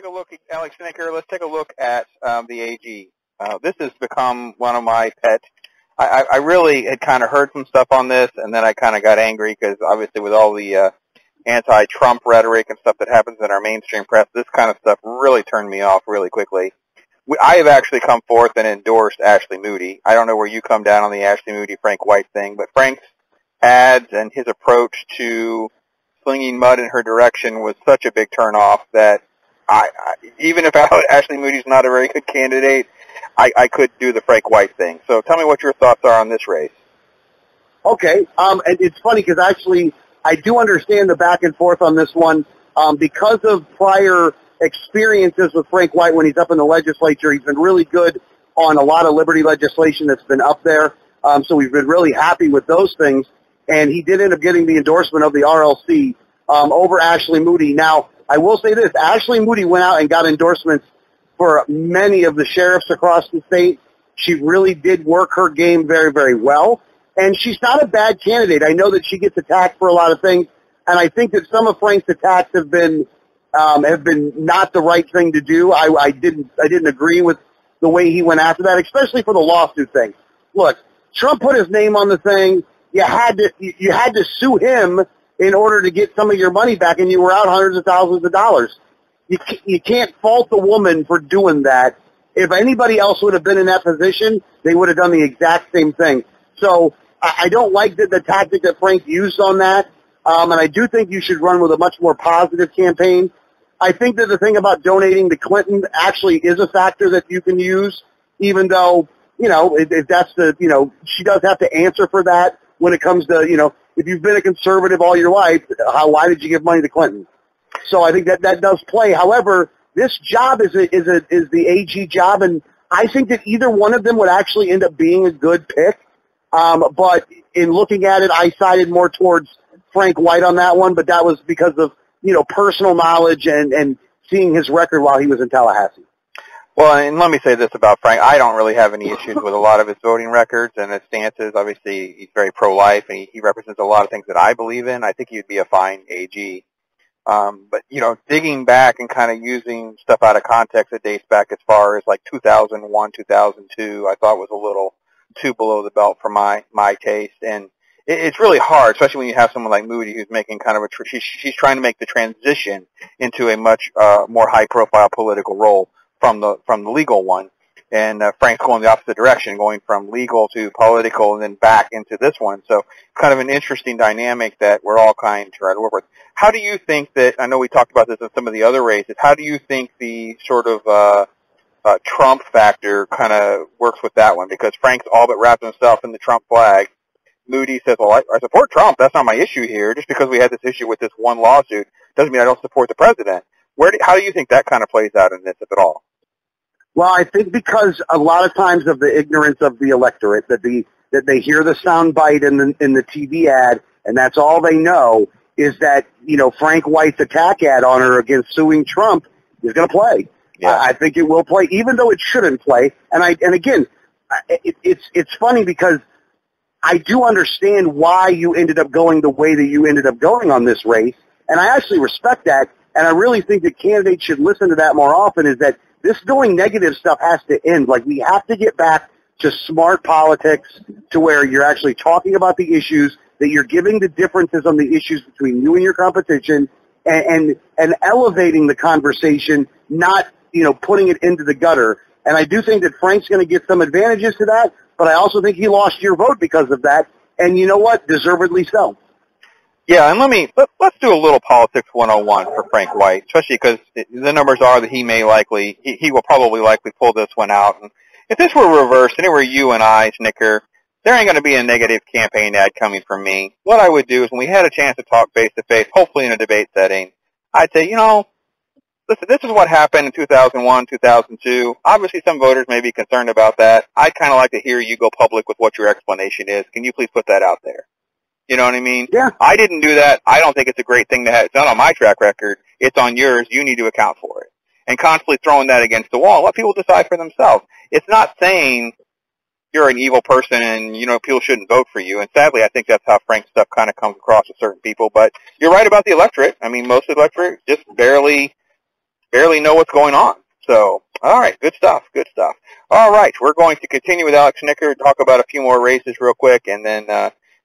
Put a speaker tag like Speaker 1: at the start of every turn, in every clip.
Speaker 1: a look at Alex Snitker. Let's take a look at the AG. This has become one of my pets. I really had kind of heard some stuff on this, and then I kind of got angry because obviously with all the anti-Trump rhetoric and stuff that happens in our mainstream press, this kind of stuff really turned me off really quickly. I have actually come forth and endorsed Ashley Moody. I don't know where you come down on the Ashley Moody, Frank White thing, but Frank's ads and his approach to slinging mud in her direction was such a big turnoff that even if Ashley Moody's not a very good candidate, I could do the Frank White thing. So tell me what your thoughts are on this race.
Speaker 2: Okay. And it's funny because actually I do understand the back and forth on this one. Because of prior experiences with Frank White when he's up in the legislature, he's been really good on a lot of liberty legislation that's been up there. So we've been really happy with those things. And he did end up getting the endorsement of the RLC over Ashley Moody. Now, I will say this. Ashley Moody went out and got endorsements for many of the sheriffs across the state. She really did work her game very, very well. And she's not a bad candidate. I know that she gets attacked for a lot of things, and I think that some of Frank's attacks have been not the right thing to do. I didn't agree with the way he went after that, especially for the lawsuit thing. Look, Trump put his name on the thing. You had to sue him in order to get some of your money back, and you were out hundreds of thousands of dollars. You can't fault the woman for doing that. If anybody else would have been in that position, they would have done the exact same thing. So I don't like the tactic that Frank used on that, and I do think you should run with a much more positive campaign. I think that the thing about donating to Clinton actually is a factor that you can use, even though, if that's she does have to answer for that when it comes to, if you've been a conservative all your life, why did you give money to Clinton? So I think that does play. However, this job is the AG job, and I think that either one of them would actually end up being a good pick. But in looking at it, I sided more towards Frank White on that one, but that was because of, personal knowledge and seeing his record while he was in Tallahassee.
Speaker 1: Well, and let me say this about Frank. I don't really have any issues with a lot of his voting records and his stances. Obviously, he's very pro-life, and he represents a lot of things that I believe in. I think he'd be a fine AG. But, digging back and kind of using stuff out of context that dates back as far as like 2001, 2002, I thought was a little too below the belt for my taste. And it's really hard, especially when you have someone like Moody who's making kind of she's trying to make the transition into a much more high-profile political role from the legal one. And Frank's going the opposite direction, going from legal to political and then back into this one. So kind of an interesting dynamic that we're all kind of trying to work with. How do you think that, I know we talked about this in some of the other races, how do you think the sort of Trump factor kind of works with that one? Because Frank's all but wrapped himself in the Trump flag. Moody says, well, I support Trump. That's not my issue here. Just because we had this issue with this one lawsuit doesn't mean I don't support the president. How do you think that kind of plays out in this, if at all?
Speaker 2: Well, I think because a lot of times of the ignorance of the electorate, that they hear the sound bite in the TV ad, and that's all they know is that, Frank White's attack ad on her against suing Trump is going to play. Yeah. I think it will play, even though it shouldn't play. And again, it's funny because I do understand why you ended up going the way that you ended up going on this race, and I actually respect that, and I really think that candidates should listen to that more often, is that this going negative stuff has to end. Like, we have to get back to smart politics to where you're actually talking about the issues, that you're giving the differences on the issues between you and your competition, and elevating the conversation, not, putting it into the gutter. And I do think that Frank's going to get some advantages to that, but I also think he lost your vote because of that. And you know what? Deservedly so.
Speaker 1: Yeah, and let's do a little politics 101 for Frank White, especially because the numbers are that he will probably likely pull this one out. And if this were reversed and it were you and I, Snitker, there ain't going to be a negative campaign ad coming from me. What I would do is when we had a chance to talk face-to-face, hopefully in a debate setting, I'd say, listen, this is what happened in 2001, 2002. Obviously, some voters may be concerned about that. I'd kind of like to hear you go public with what your explanation is. Can you please put that out there? You know what I mean?
Speaker 2: Yeah.
Speaker 1: I didn't do that. I don't think it's a great thing to have. It's not on my track record. It's on yours. You need to account for it. And constantly throwing that against the wall, let people decide for themselves. It's not saying you're an evil person and, people shouldn't vote for you. And sadly, I think that's how Frank's stuff kind of comes across to certain people. But you're right about the electorate. I mean, most of the electorate just barely barely know what's going on. So, all right, good stuff, good stuff. All right, we're going to continue with Alex Snitker, talk about a few more races real quick, and then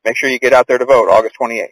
Speaker 1: make sure you get out there to vote August 28th.